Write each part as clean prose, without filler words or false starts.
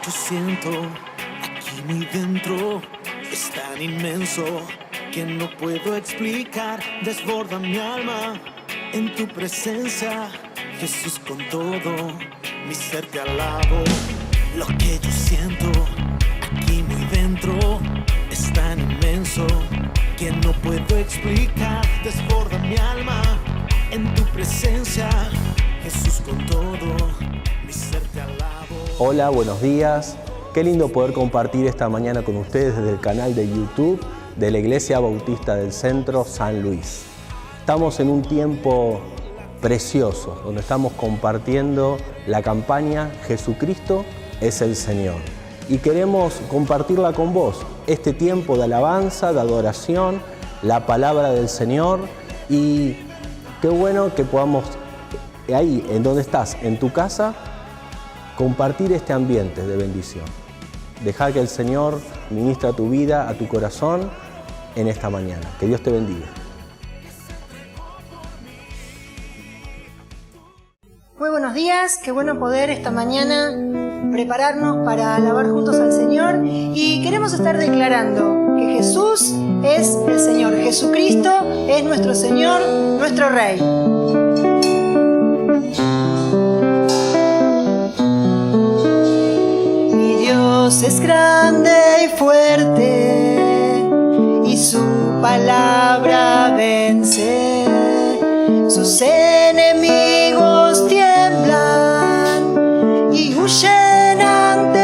yo siento aquí muy dentro es tan inmenso que no puedo explicar. Desborda mi alma en tu presencia, Jesús, con todo mi ser te alabo. Lo que yo siento aquí muy dentro es tan inmenso que no puedo explicar. Desborda mi alma en tu presencia, Jesús, con todo mi ser te alabo. Hola, buenos días. Qué lindo poder compartir esta mañana con ustedes desde el canal de YouTube de la Iglesia Bautista del Centro San Luis. Estamos en un tiempo precioso donde estamos compartiendo la campaña Jesucristo es el Señor. Y queremos compartirla con vos, este tiempo de alabanza, de adoración, la palabra del Señor. Y qué bueno que podamos, ahí en donde estás, en tu casa, compartir este ambiente de bendición. Deja que el Señor ministre a tu vida, a tu corazón en esta mañana. Que Dios te bendiga. Muy buenos días, qué bueno poder esta mañana prepararnos para alabar juntos al Señor, y queremos estar declarando que Jesús es el Señor, Jesucristo es nuestro Señor, nuestro Rey. Mi Dios es grande y fuerte, y su palabra vence. Sus enemigos tiemblan y huyen ante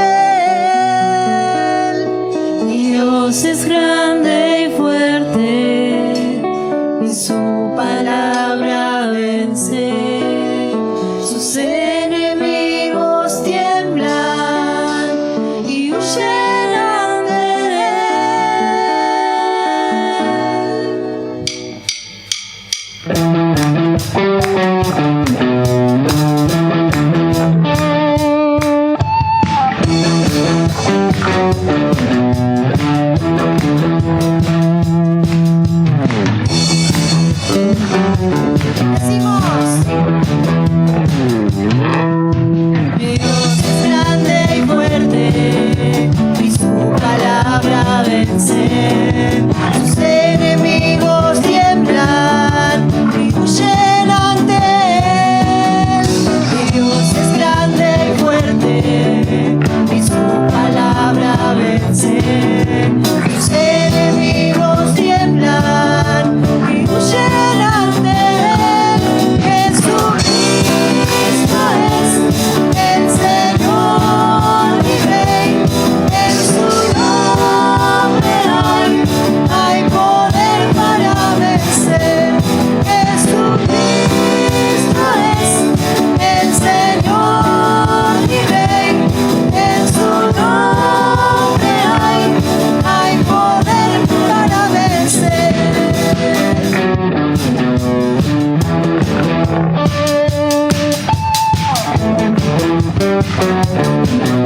él. Mi Dios es grande y fuerte, y su palabra vence. Sus enemigos tiemblan y huyen ante él.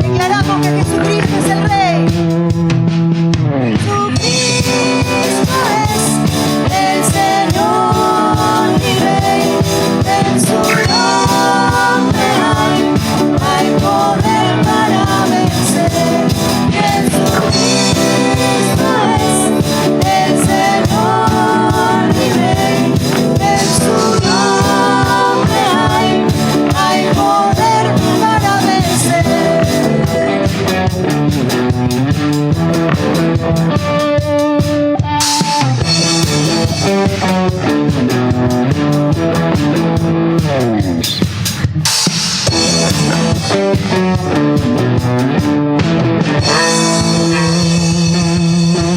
Declaramos que Jesucristo es el Rey. Jesucristo es el Señor y Rey. En su nombre hay poder para vencer. Jesucristo es el Señor y Rey. En su nombre hay poder para vencer.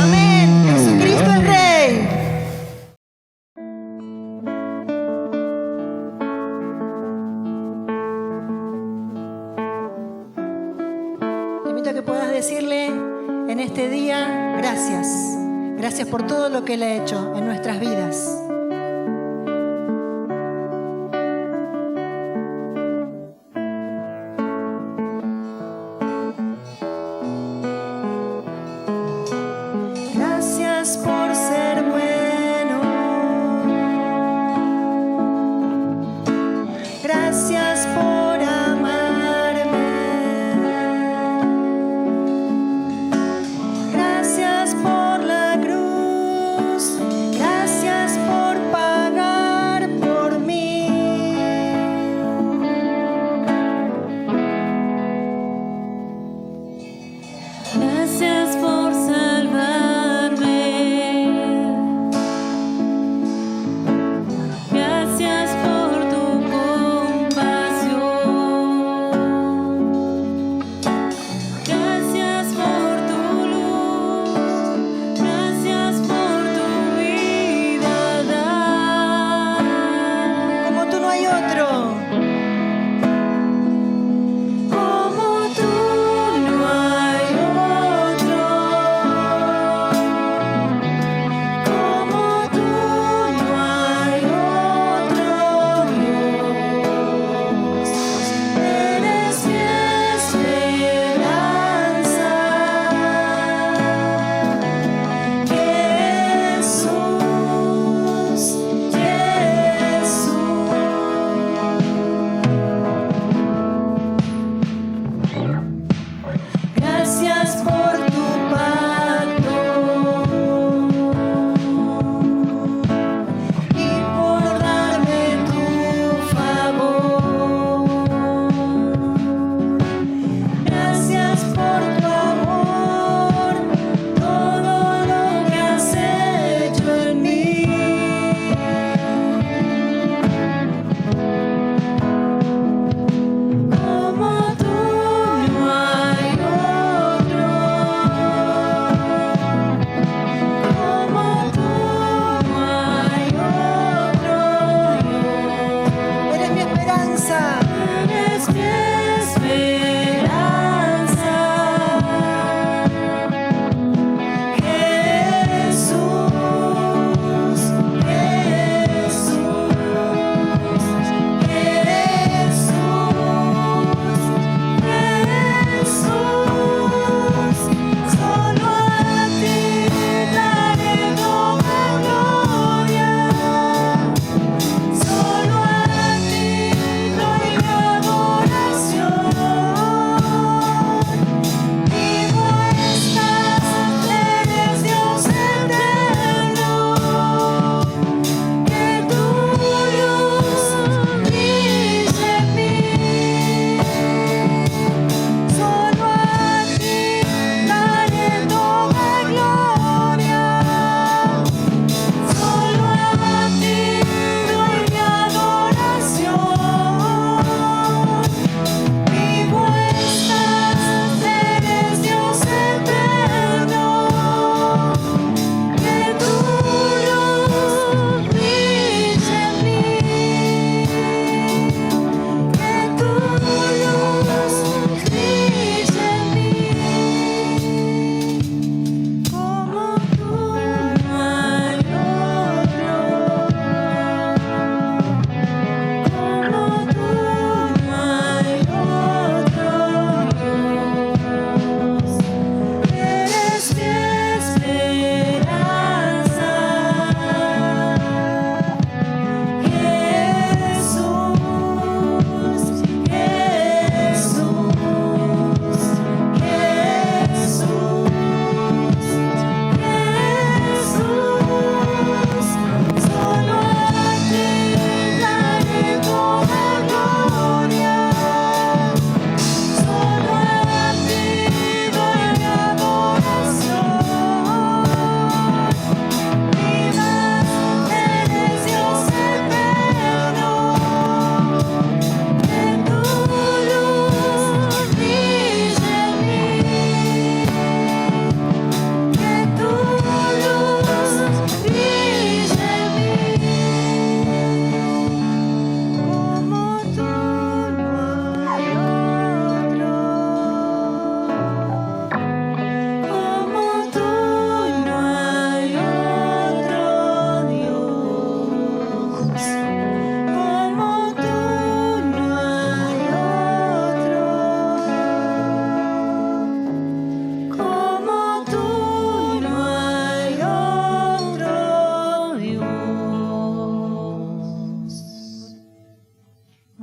Amén. Jesucristo es Rey. Te invito a que puedas decirle en este día gracias. Gracias por todo lo que Él ha hecho en nuestras vidas. Gracias por ser bueno. Gracias por amarme.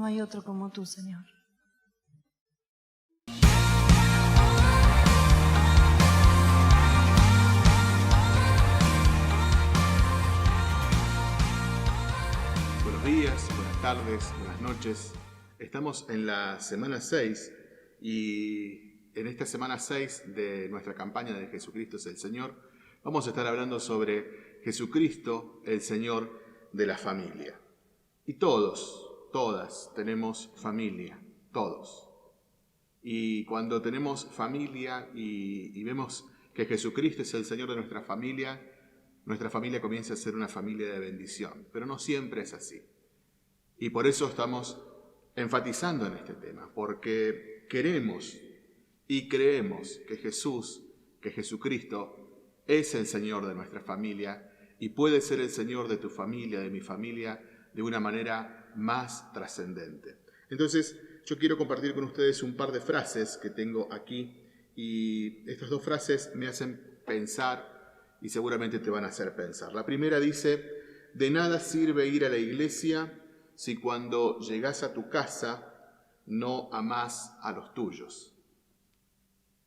No hay otro como tú, Señor. Buenos días, buenas tardes, buenas noches. Estamos en la semana 6 y en esta semana 6 de nuestra campaña de Jesucristo es el Señor, vamos a estar hablando sobre Jesucristo, el Señor de la familia. Y todas tenemos familia, todos. Y cuando tenemos familia y vemos que Jesucristo es el Señor de nuestra familia comienza a ser una familia de bendición. Pero no siempre es así. Y por eso estamos enfatizando en este tema, porque queremos y creemos que Jesucristo es el Señor de nuestra familia y puede ser el Señor de tu familia, de mi familia, de una manera más trascendente. Entonces, yo quiero compartir con ustedes un par de frases que tengo aquí y estas dos frases me hacen pensar y seguramente te van a hacer pensar. La primera dice: de nada sirve ir a la iglesia si cuando llegás a tu casa no amás a los tuyos.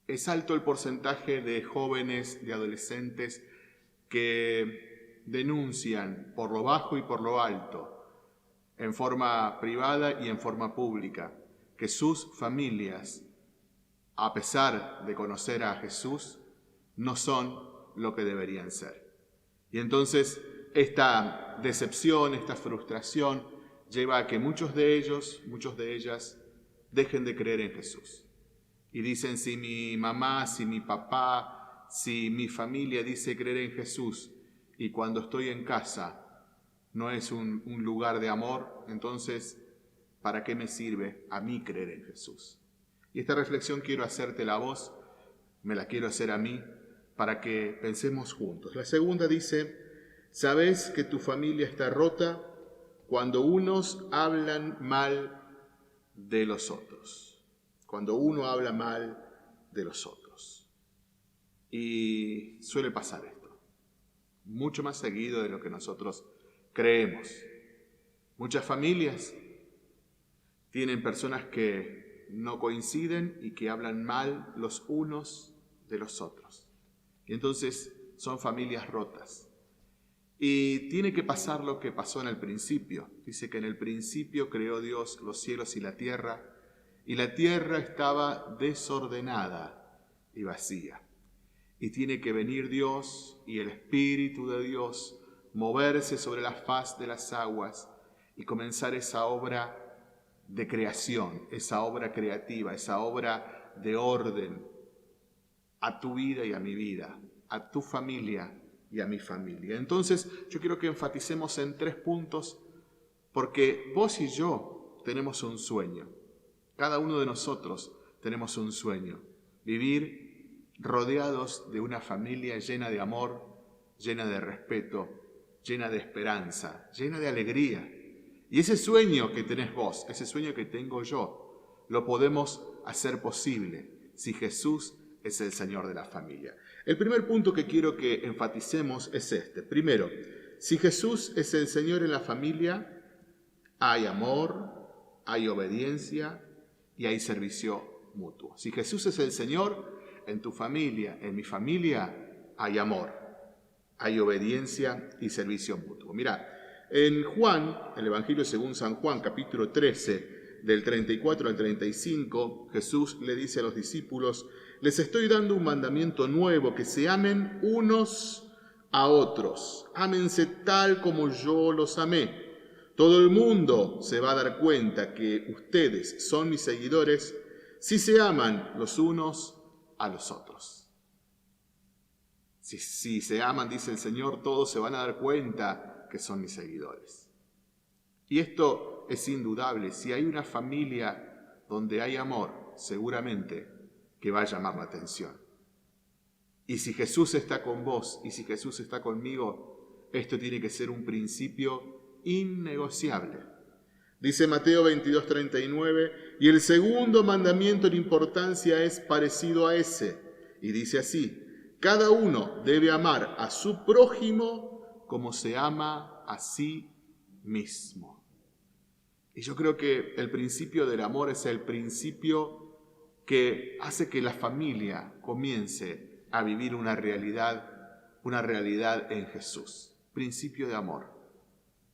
Es alto el porcentaje de jóvenes, de adolescentes que denuncian por lo bajo y por lo alto, en forma privada y en forma pública, que sus familias, a pesar de conocer a Jesús, no son lo que deberían ser. Y entonces esta decepción, esta frustración, lleva a que muchos de ellos, muchos de ellas, dejen de creer en Jesús. Y dicen: si mi mamá, si mi papá, si mi familia dice creer en Jesús, y cuando estoy en casa no es un lugar de amor, entonces, ¿para qué me sirve a mí creer en Jesús? Y esta reflexión quiero hacértela a vos, me la quiero hacer a mí, para que pensemos juntos. La segunda dice: ¿sabes que tu familia está rota cuando unos hablan mal de los otros? Cuando uno habla mal de los otros. Y suele pasar esto, mucho más seguido de lo que nosotros creemos. Muchas familias tienen personas que no coinciden y que hablan mal los unos de los otros. Y entonces son familias rotas. Y tiene que pasar lo que pasó en el principio. Dice que en el principio creó Dios los cielos y la tierra estaba desordenada y vacía. Y tiene que venir Dios y el Espíritu de Dios moverse sobre la faz de las aguas y comenzar esa obra de creación, esa obra creativa, esa obra de orden a tu vida y a mi vida, a tu familia y a mi familia. Entonces, yo quiero que enfaticemos en 3 puntos, porque vos y yo tenemos un sueño. Cada uno de nosotros tenemos un sueño: vivir rodeados de una familia llena de amor, llena de respeto, llena de esperanza, llena de alegría. Y ese sueño que tenés vos, ese sueño que tengo yo, lo podemos hacer posible si Jesús es el Señor de la familia. El primer punto que quiero que enfaticemos es este. Primero, si Jesús es el Señor en la familia, hay amor, hay obediencia y hay servicio mutuo. Si Jesús es el Señor en tu familia, en mi familia, hay amor, hay obediencia y servicio mutuo. Mira, en Juan, el Evangelio según San Juan, capítulo 13, del 34 al 35, Jesús le dice a los discípulos: les estoy dando un mandamiento nuevo, que se amen unos a otros. Ámense tal como yo los amé. Todo el mundo se va a dar cuenta que ustedes son mis seguidores si se aman los unos a los otros. Si se aman, dice el Señor, todos se van a dar cuenta que son mis seguidores. Y esto es indudable. Si hay una familia donde hay amor, seguramente que va a llamar la atención. Y si Jesús está con vos y si Jesús está conmigo, esto tiene que ser un principio innegociable. Dice Mateo 22:39, y el segundo mandamiento en importancia es parecido a ese, y dice así: cada uno debe amar a su prójimo como se ama a sí mismo. Y yo creo que el principio del amor es el principio que hace que la familia comience a vivir una realidad en Jesús. Principio de amor.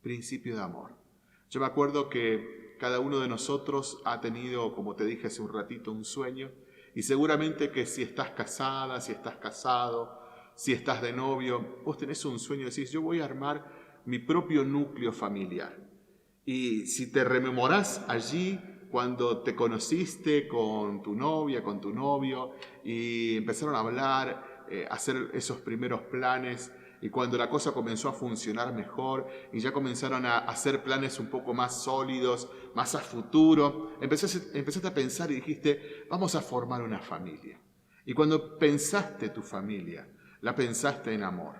Principio de amor. Yo me acuerdo que cada uno de nosotros ha tenido, como te dije hace un ratito, un sueño. Y seguramente que si estás casada, si estás casado, si estás de novio, vos tenés un sueño, decís, yo voy a armar mi propio núcleo familiar. Y si te rememorás allí cuando te conociste con tu novia, con tu novio, y empezaron a hablar, hacer esos primeros planes, y cuando la cosa comenzó a funcionar mejor, y ya comenzaron a hacer planes un poco más sólidos, más a futuro, empezaste a pensar y dijiste, vamos a formar una familia. Y cuando pensaste tu familia, la pensaste en amor,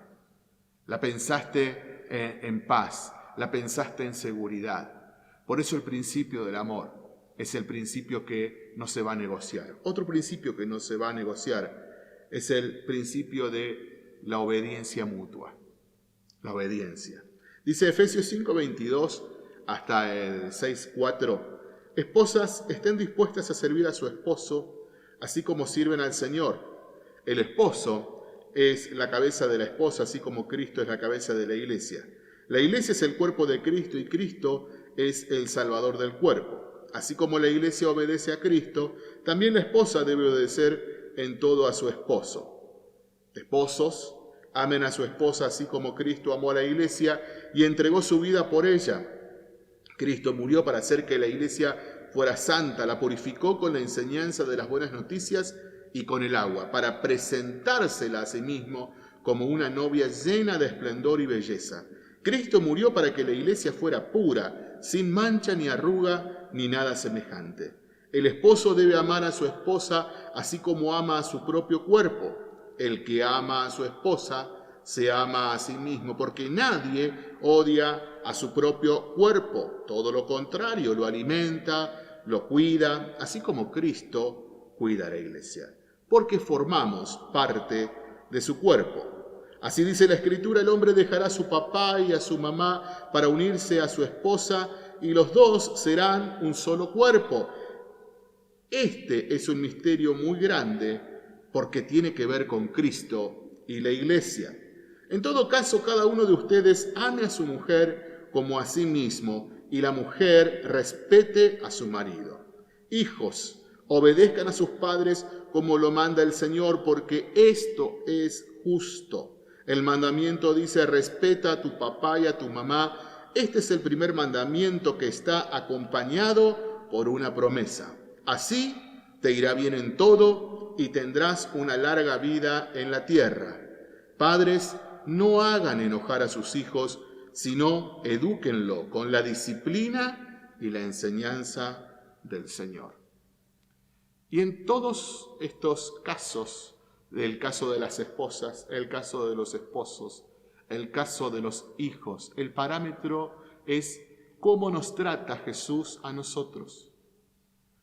la pensaste en paz, la pensaste en seguridad. Por eso el principio del amor es el principio que no se va a negociar. Otro principio que no se va a negociar es el principio de la obediencia mutua. La obediencia. Dice Efesios 5:22 hasta el 6:4, esposas, estén dispuestas a servir a su esposo, así como sirven al Señor. El esposo es la cabeza de la esposa, así como Cristo es la cabeza de la iglesia. La iglesia es el cuerpo de Cristo y Cristo es el Salvador del cuerpo. Así como la iglesia obedece a Cristo, también la esposa debe obedecer en todo a su esposo. Esposos, amen a su esposa así como Cristo amó a la iglesia y entregó su vida por ella. Cristo murió para hacer que la iglesia fuera santa, la purificó con la enseñanza de las buenas noticias y con el agua, para presentársela a sí mismo como una novia llena de esplendor y belleza. Cristo murió para que la iglesia fuera pura, sin mancha ni arruga ni nada semejante. El esposo debe amar a su esposa así como ama a su propio cuerpo. El que ama a su esposa se ama a sí mismo, porque nadie odia a su propio cuerpo. Todo lo contrario, lo alimenta, lo cuida, así como Cristo cuida a la iglesia, porque formamos parte de su cuerpo. Así dice la Escritura, el hombre dejará a su papá y a su mamá para unirse a su esposa, y los dos serán un solo cuerpo. Este es un misterio muy grande, porque tiene que ver con Cristo y la iglesia. En todo caso, cada uno de ustedes ame a su mujer como a sí mismo, y la mujer respete a su marido. Hijos, obedezcan a sus padres como lo manda el Señor, porque esto es justo. El mandamiento dice, respeta a tu papá y a tu mamá. Este es el primer mandamiento que está acompañado por una promesa. Así te irá bien en todo y tendrás una larga vida en la tierra. Padres, no hagan enojar a sus hijos, sino edúquenlo con la disciplina y la enseñanza del Señor. Y en todos estos casos, el caso de las esposas, el caso de los esposos, el caso de los hijos, el parámetro es cómo nos trata Jesús a nosotros.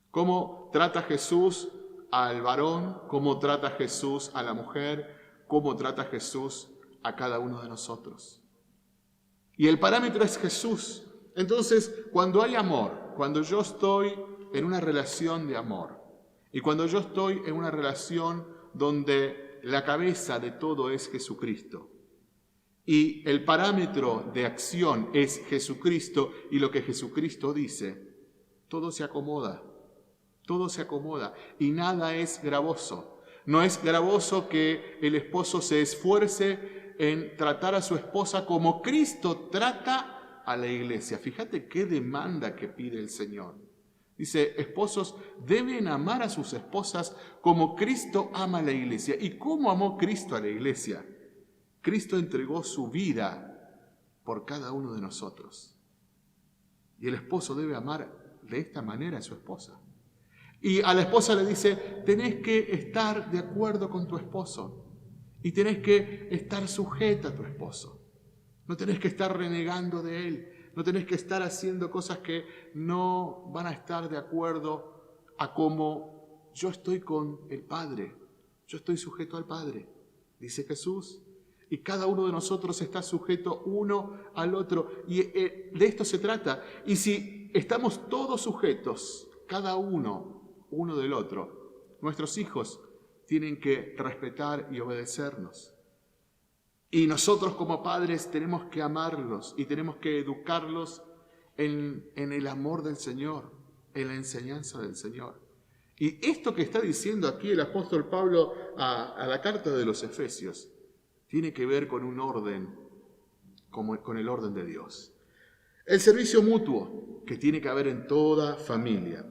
Cómo trata Jesús al varón, cómo trata Jesús a la mujer, cómo trata Jesús a cada uno de nosotros. Y el parámetro es Jesús. Entonces, cuando hay amor, cuando yo estoy en una relación de amor, y cuando yo estoy en una relación donde la cabeza de todo es Jesucristo, y el parámetro de acción es Jesucristo y lo que Jesucristo dice, todo se acomoda. Todo se acomoda y nada es gravoso. No es gravoso que el esposo se esfuerce en tratar a su esposa como Cristo trata a la iglesia. Fíjate qué demanda que pide el Señor. Dice, esposos deben amar a sus esposas como Cristo ama a la iglesia. ¿Y cómo amó Cristo a la iglesia? Cristo entregó su vida por cada uno de nosotros. Y el esposo debe amar de esta manera a su esposa. Y a la esposa le dice, tenés que estar de acuerdo con tu esposo y tenés que estar sujeta a tu esposo. No tenés que estar renegando de él, no tenés que estar haciendo cosas que no van a estar de acuerdo a cómo yo estoy con el Padre, yo estoy sujeto al Padre, dice Jesús. Y cada uno de nosotros está sujeto uno al otro. Y de esto se trata. Y si estamos todos sujetos, cada uno del otro, nuestros hijos tienen que respetar y obedecernos. Y nosotros como padres tenemos que amarlos y tenemos que educarlos en el amor del Señor, en la enseñanza del Señor. Y esto que está diciendo aquí el apóstol Pablo a la carta de los Efesios, tiene que ver con un orden, con el orden de Dios. El servicio mutuo que tiene que haber en toda familia.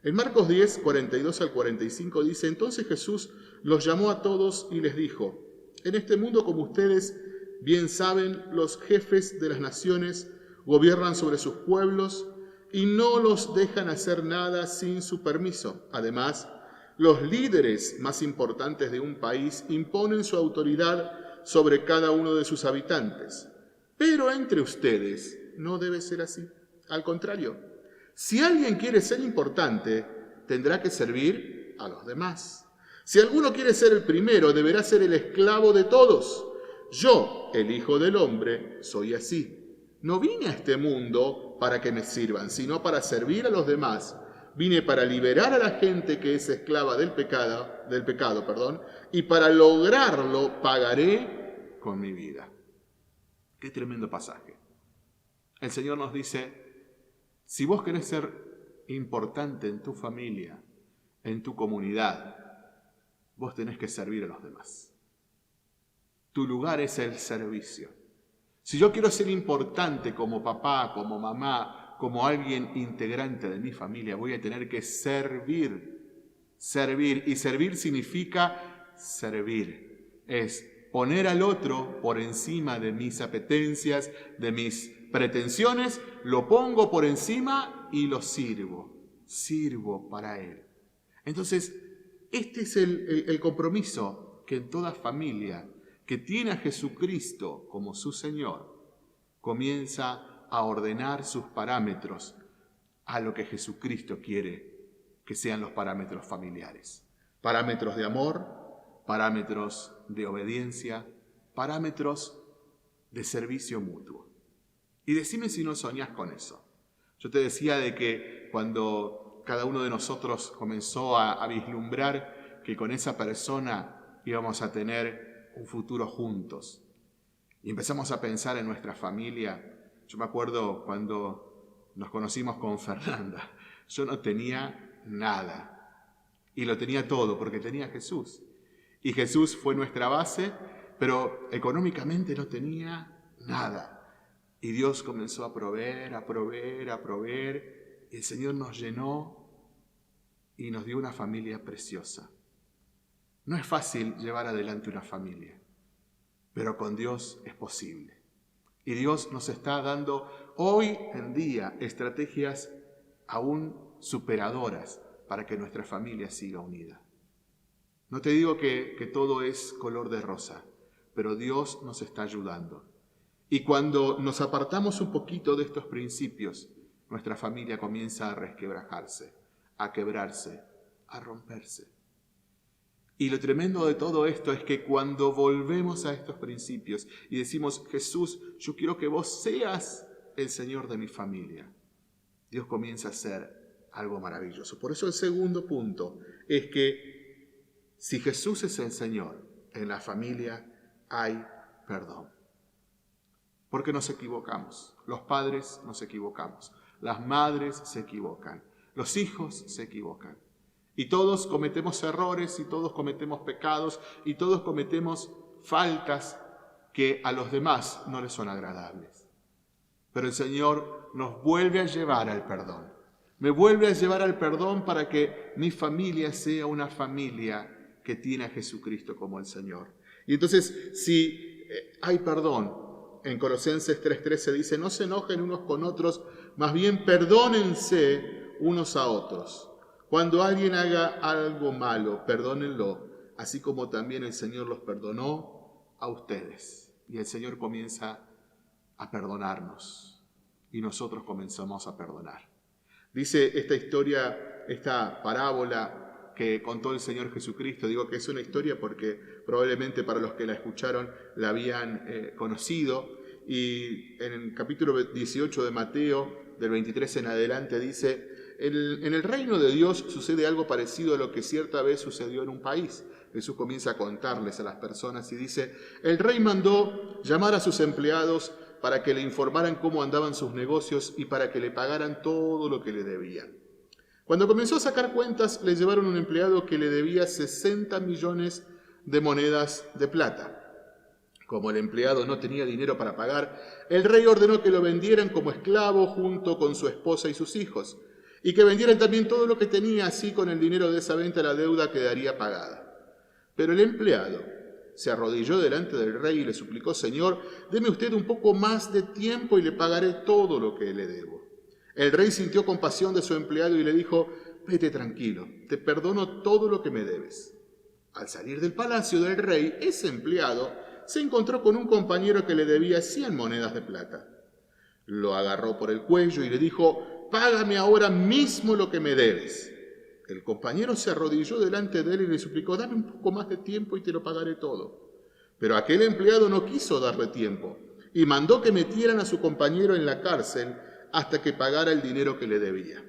En Marcos 10, 42 al 45 dice: entonces Jesús los llamó a todos y les dijo: en este mundo, como ustedes bien saben, los jefes de las naciones gobiernan sobre sus pueblos y no los dejan hacer nada sin su permiso. Además, los líderes más importantes de un país imponen su autoridad sobre cada uno de sus habitantes. Pero entre ustedes no debe ser así. Al contrario, si alguien quiere ser importante, tendrá que servir a los demás. Si alguno quiere ser el primero, deberá ser el esclavo de todos. Yo, el Hijo del Hombre, soy así. No vine a este mundo para que me sirvan, sino para servir a los demás. Vine para liberar a la gente que es esclava del pecado, y para lograrlo pagaré con mi vida. Qué tremendo pasaje. El Señor nos dice: si vos querés ser importante en tu familia, en tu comunidad, vos tenés que servir a los demás. Tu lugar es el servicio. Si yo quiero ser importante como papá, como mamá, como alguien integrante de mi familia, voy a tener que servir. Servir. Y servir significa servir. Es poner al otro por encima de mis apetencias, de mis pretensiones, lo pongo por encima y lo sirvo. Sirvo para él. Entonces, este es el compromiso que en toda familia que tiene a Jesucristo como su Señor, comienza a ordenar sus parámetros a lo que Jesucristo quiere que sean los parámetros familiares. Parámetros de amor, parámetros de obediencia, parámetros de servicio mutuo. Y decime si no soñás con eso. Yo te decía de que cuando cada uno de nosotros comenzó a vislumbrar que con esa persona íbamos a tener un futuro juntos. Y empezamos a pensar en nuestra familia. Yo me acuerdo cuando nos conocimos con Fernanda. Yo no tenía nada. Y lo tenía todo porque tenía a Jesús. Y Jesús fue nuestra base, pero económicamente no tenía nada. Y Dios comenzó a proveer, a proveer, a proveer. El Señor nos llenó y nos dio una familia preciosa. No es fácil llevar adelante una familia, pero con Dios es posible. Y Dios nos está dando hoy en día estrategias aún superadoras para que nuestra familia siga unida. No te digo que todo es color de rosa, pero Dios nos está ayudando. Y cuando nos apartamos un poquito de estos principios, nuestra familia comienza a resquebrajarse, a quebrarse, a romperse. Y lo tremendo de todo esto es que cuando volvemos a estos principios y decimos: Jesús, yo quiero que vos seas el Señor de mi familia, Dios comienza a hacer algo maravilloso. Por eso el segundo punto es que si Jesús es el Señor, en la familia hay perdón. Porque nos equivocamos, los padres nos equivocamos, las madres se equivocan, los hijos se equivocan. Y todos cometemos errores, y todos cometemos pecados, y todos cometemos faltas que a los demás no les son agradables. Pero el Señor nos vuelve a llevar al perdón. Me vuelve a llevar al perdón para que mi familia sea una familia que tiene a Jesucristo como el Señor. Y entonces, si hay perdón, en Colosenses 3:13 dice: no se enojen unos con otros, más bien perdónense unos a otros. Cuando alguien haga algo malo, perdónenlo, así como también el Señor los perdonó a ustedes. Y el Señor comienza a perdonarnos y nosotros comenzamos a perdonar. Dice esta historia, esta parábola que contó el Señor Jesucristo. Digo que es una historia porque probablemente para los que la escucharon la habían conocido. Y en el capítulo 18 de Mateo, del 23 en adelante, dice: en el reino de Dios sucede algo parecido a lo que cierta vez sucedió en un país. Jesús comienza a contarles a las personas y dice: el rey mandó llamar a sus empleados para que le informaran cómo andaban sus negocios y para que le pagaran todo lo que le debían. Cuando comenzó a sacar cuentas, le llevaron un empleado que le debía 60 millones de monedas de plata. Como el empleado no tenía dinero para pagar, el rey ordenó que lo vendieran como esclavo junto con su esposa y sus hijos, y que vendieran también todo lo que tenía, así con el dinero de esa venta la deuda quedaría pagada. Pero el empleado se arrodilló delante del rey y le suplicó: Señor, deme usted un poco más de tiempo y le pagaré todo lo que le debo. El rey sintió compasión de su empleado y le dijo: vete tranquilo, te perdono todo lo que me debes. Al salir del palacio del rey, ese empleado se encontró con un compañero que le debía 100 monedas de plata. Lo agarró por el cuello y le dijo: págame ahora mismo lo que me debes. El compañero se arrodilló delante de él y le suplicó: dame un poco más de tiempo y te lo pagaré todo. Pero aquel empleado no quiso darle tiempo y mandó que metieran a su compañero en la cárcel hasta que pagara el dinero que le debía.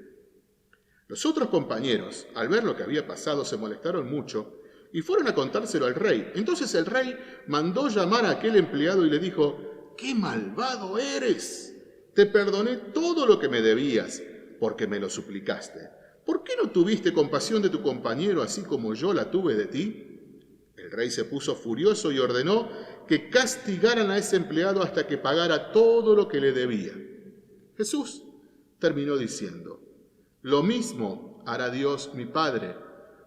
Los otros compañeros, al ver lo que había pasado, se molestaron mucho y fueron a contárselo al rey. Entonces el rey mandó llamar a aquel empleado y le dijo: ¡qué malvado eres! Te perdoné todo lo que me debías, porque me lo suplicaste. ¿Por qué no tuviste compasión de tu compañero así como yo la tuve de ti? El rey se puso furioso y ordenó que castigaran a ese empleado hasta que pagara todo lo que le debía. Jesús terminó diciendo: lo mismo hará Dios mi Padre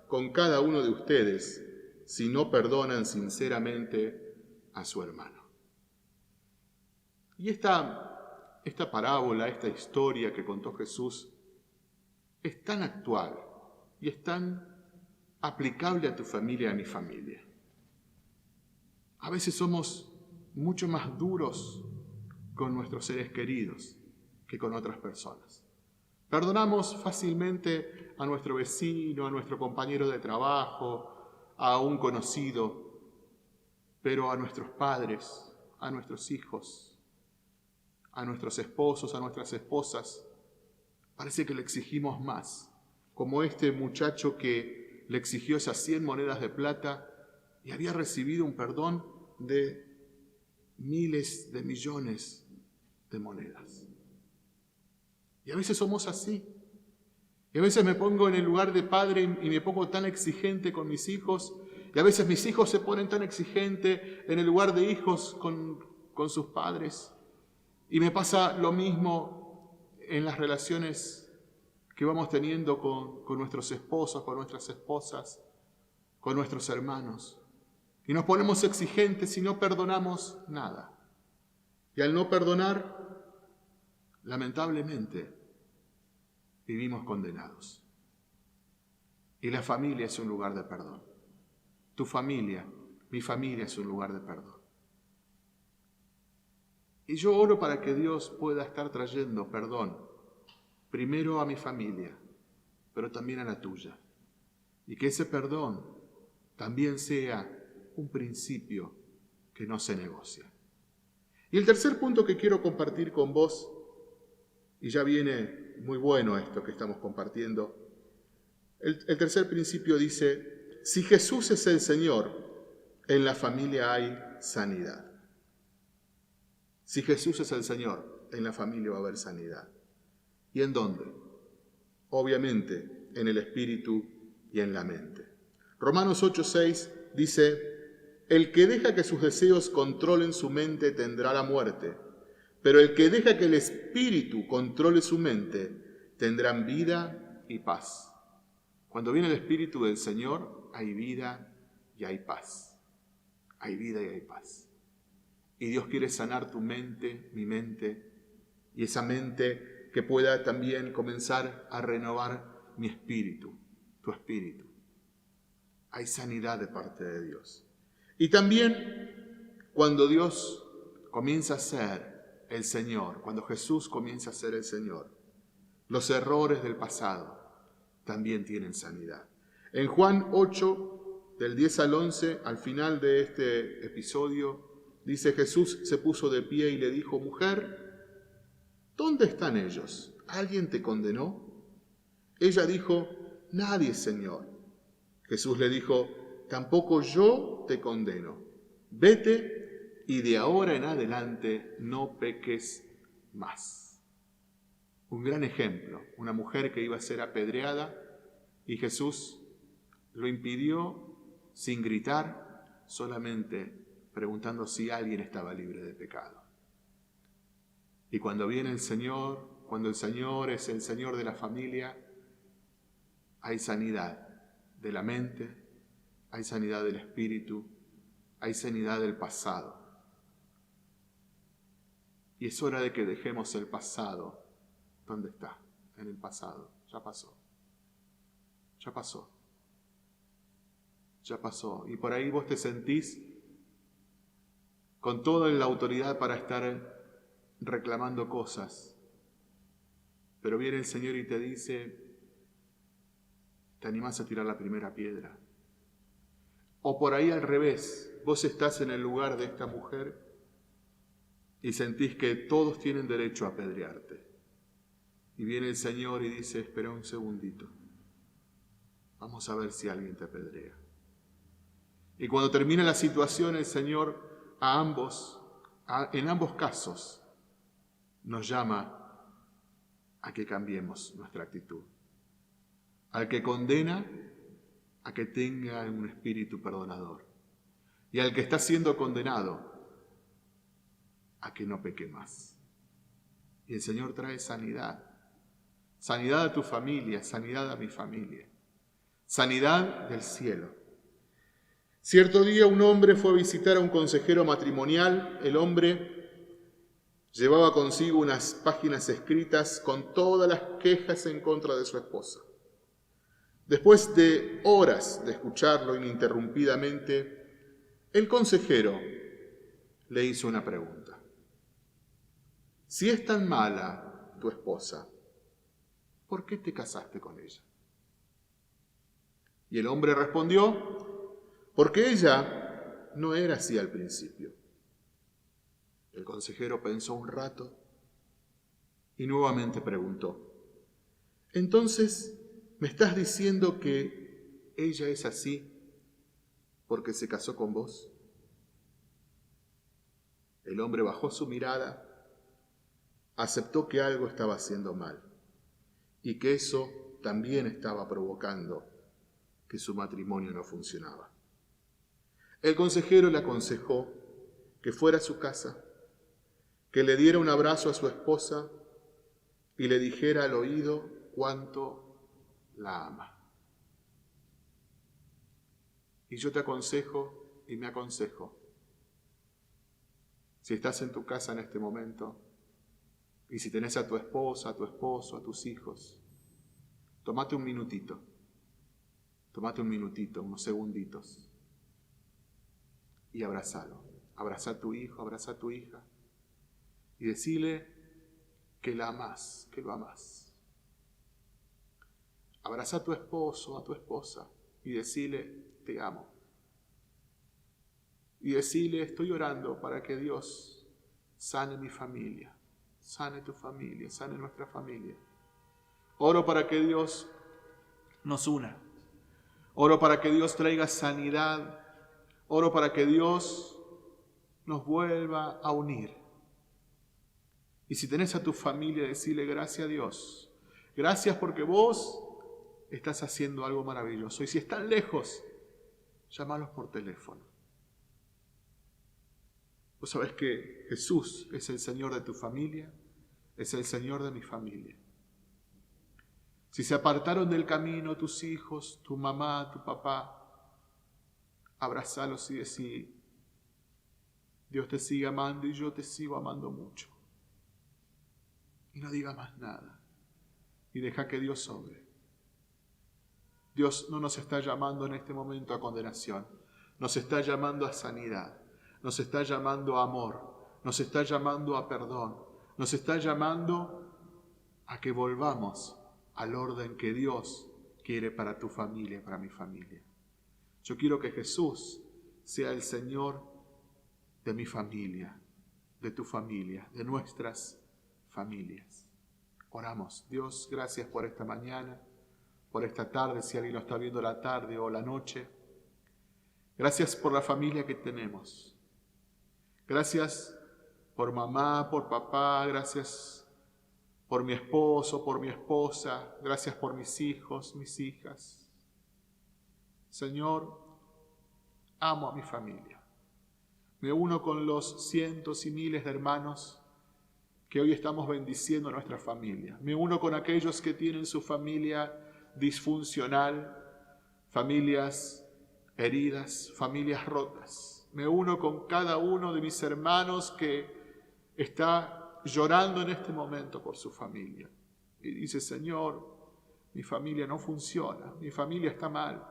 con cada uno de ustedes si no perdonan sinceramente a su hermano. Y esta parábola, esta historia que contó Jesús, es tan actual y es tan aplicable a tu familia y a mi familia. A veces somos mucho más duros con nuestros seres queridos que con otras personas. Perdonamos fácilmente a nuestro vecino, a nuestro compañero de trabajo, a un conocido, pero a nuestros padres, a nuestros hijos, a nuestros esposos, a nuestras esposas, parece que le exigimos más, como este muchacho que le exigió esas 100 monedas de plata y había recibido un perdón de miles de millones de monedas. Y a veces somos así. Y a veces me pongo en el lugar de padre y me pongo tan exigente con mis hijos. Y a veces mis hijos se ponen tan exigentes en el lugar de hijos con sus padres. Y me pasa lo mismo en las relaciones que vamos teniendo con nuestros esposos, con nuestras esposas, con nuestros hermanos. Y nos ponemos exigentes y no perdonamos nada. Y al no perdonar, lamentablemente, vivimos condenados. Y la familia es un lugar de perdón. Tu familia, mi familia es un lugar de perdón. Y yo oro para que Dios pueda estar trayendo perdón, primero a mi familia, pero también a la tuya. Y que ese perdón también sea un principio que no se negocia. Y el tercer punto que quiero compartir con vos, y ya viene muy bueno esto que estamos compartiendo, el tercer principio dice: si Jesús es el Señor, en la familia hay sanidad. Si Jesús es el Señor, en la familia va a haber sanidad. ¿Y en dónde? Obviamente, en el espíritu y en la mente. Romanos 8:6 dice: el que deja que sus deseos controlen su mente tendrá la muerte, pero el que deja que el espíritu controle su mente tendrán vida y paz. Cuando viene el espíritu del Señor, hay vida y hay paz. Hay vida y hay paz. Y Dios quiere sanar tu mente, mi mente, y esa mente que pueda también comenzar a renovar mi espíritu, tu espíritu. Hay sanidad de parte de Dios. Y también cuando Dios comienza a ser el Señor, cuando Jesús comienza a ser el Señor, los errores del pasado también tienen sanidad. En Juan 8, del 10 al 11, al final de este episodio, dice: Jesús se puso de pie y le dijo: Mujer, ¿dónde están ellos? ¿Alguien te condenó? Ella dijo: Nadie, Señor. Jesús le dijo: Tampoco yo te condeno. Vete y de ahora en adelante no peques más. Un gran ejemplo, una mujer que iba a ser apedreada y Jesús lo impidió sin gritar, solamente preguntando si alguien estaba libre de pecado. Y cuando viene el Señor, cuando el Señor es el Señor de la familia, hay sanidad de la mente, hay sanidad del espíritu, hay sanidad del pasado. Y es hora de que dejemos el pasado. ¿Dónde está? En el pasado. Ya pasó. Ya pasó. Ya pasó. Y por ahí vos te sentís con toda la autoridad para estar reclamando cosas. Pero viene el Señor y te dice: ¿te animás a tirar la primera piedra? O por ahí al revés, vos estás en el lugar de esta mujer y sentís que todos tienen derecho a apedrearte. Y viene el Señor y dice: espera un segundito, vamos a ver si alguien te apedrea. Y cuando termina la situación, el Señor en ambos casos nos llama a que cambiemos nuestra actitud. Al que condena, a que tenga un espíritu perdonador. Y al que está siendo condenado, a que no peque más. Y el Señor trae sanidad. Sanidad a tu familia, sanidad a mi familia. Sanidad del cielo. Cierto día un hombre fue a visitar a un consejero matrimonial. El hombre llevaba consigo unas páginas escritas con todas las quejas en contra de su esposa. Después de horas de escucharlo ininterrumpidamente, el consejero le hizo una pregunta. Si es tan mala tu esposa, ¿por qué te casaste con ella? Y el hombre respondió: porque ella no era así al principio. El consejero pensó un rato y nuevamente preguntó: entonces, ¿me estás diciendo que ella es así porque se casó con vos? El hombre bajó su mirada, aceptó que algo estaba haciendo mal y que eso también estaba provocando que su matrimonio no funcionaba. El consejero le aconsejó que fuera a su casa, que le diera un abrazo a su esposa y le dijera al oído cuánto la ama. Y yo te aconsejo y me aconsejo, si estás en tu casa en este momento y si tenés a tu esposa, a tu esposo, a tus hijos, tomate un minutito, unos segunditos y abrazalo. Abraza a tu hijo, abraza a tu hija y decile que la amás, que lo amás. Abraza a tu esposo, a tu esposa y decile: te amo. Y decile: estoy orando para que Dios sane mi familia, sane tu familia, sane nuestra familia. Oro para que Dios nos una. Oro para que Dios traiga sanidad. Oro para que Dios nos vuelva a unir. Y si tenés a tu familia, decile: gracias a Dios. Gracias porque vos estás haciendo algo maravilloso. Y si están lejos, llámalos por teléfono. Vos sabés que Jesús es el Señor de tu familia, es el Señor de mi familia. Si se apartaron del camino tus hijos, tu mamá, tu papá, abrazalos y decí: Dios te sigue amando y yo te sigo amando mucho. Y no diga más nada. Y deja que Dios sobre. Dios no nos está llamando en este momento a condenación. Nos está llamando a sanidad. Nos está llamando a amor. Nos está llamando a perdón. Nos está llamando a que volvamos al orden que Dios quiere para tu familia, para mi familia. Yo quiero que Jesús sea el Señor de mi familia, de tu familia, de nuestras familias. Oramos. Dios, gracias por esta mañana, por esta tarde, si alguien lo está viendo la tarde o la noche. Gracias por la familia que tenemos. Gracias por mamá, por papá, gracias por mi esposo, por mi esposa, gracias por mis hijos, mis hijas. Señor, amo a mi familia. Me uno con los cientos y miles de hermanos que hoy estamos bendiciendo a nuestra familia. Me uno con aquellos que tienen su familia disfuncional, familias heridas, familias rotas. Me uno con cada uno de mis hermanos que está llorando en este momento por su familia. Y dice, Señor, mi familia no funciona, mi familia está mal.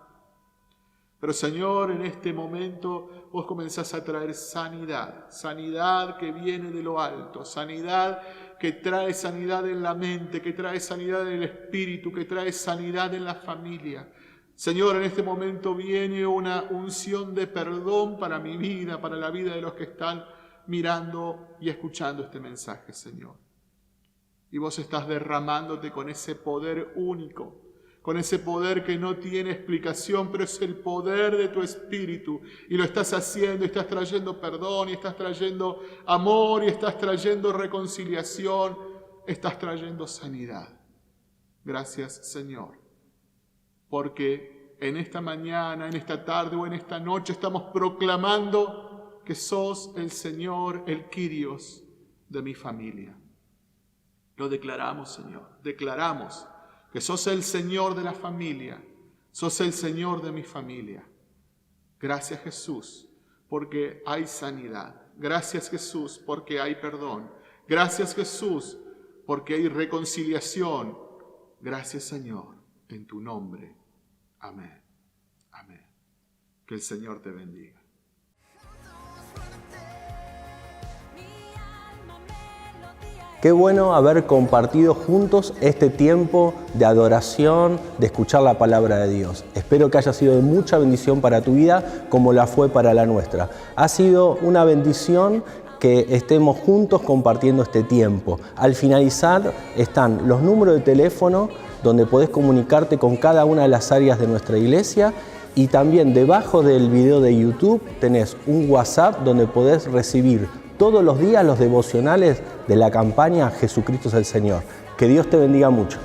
Pero Señor, en este momento vos comenzás a traer sanidad, sanidad que viene de lo alto, sanidad que trae sanidad en la mente, que trae sanidad en el espíritu, que trae sanidad en la familia. Señor, en este momento viene una unción de perdón para mi vida, para la vida de los que están mirando y escuchando este mensaje, Señor. Y vos estás derramándote con ese poder único, con ese poder que no tiene explicación, pero es el poder de tu Espíritu. Y lo estás haciendo, y estás trayendo perdón, y estás trayendo amor, y estás trayendo reconciliación, estás trayendo sanidad. Gracias, Señor, porque en esta mañana, en esta tarde o en esta noche estamos proclamando que sos el Señor, el Kyrios de mi familia. Lo declaramos, Señor, declaramos que sos el Señor de la familia, sos el Señor de mi familia. Gracias, Jesús, porque hay sanidad. Gracias, Jesús, porque hay perdón. Gracias, Jesús, porque hay reconciliación. Gracias, Señor, en tu nombre. Amén. Amén. Que el Señor te bendiga. Qué bueno haber compartido juntos este tiempo de adoración, de escuchar la palabra de Dios. Espero que haya sido de mucha bendición para tu vida como la fue para la nuestra. Ha sido una bendición que estemos juntos compartiendo este tiempo. Al finalizar están los números de teléfono donde podés comunicarte con cada una de las áreas de nuestra iglesia, y también debajo del video de YouTube tenés un WhatsApp donde podés recibir todos los días los devocionales de la campaña Jesucristo es el Señor. Que Dios te bendiga mucho.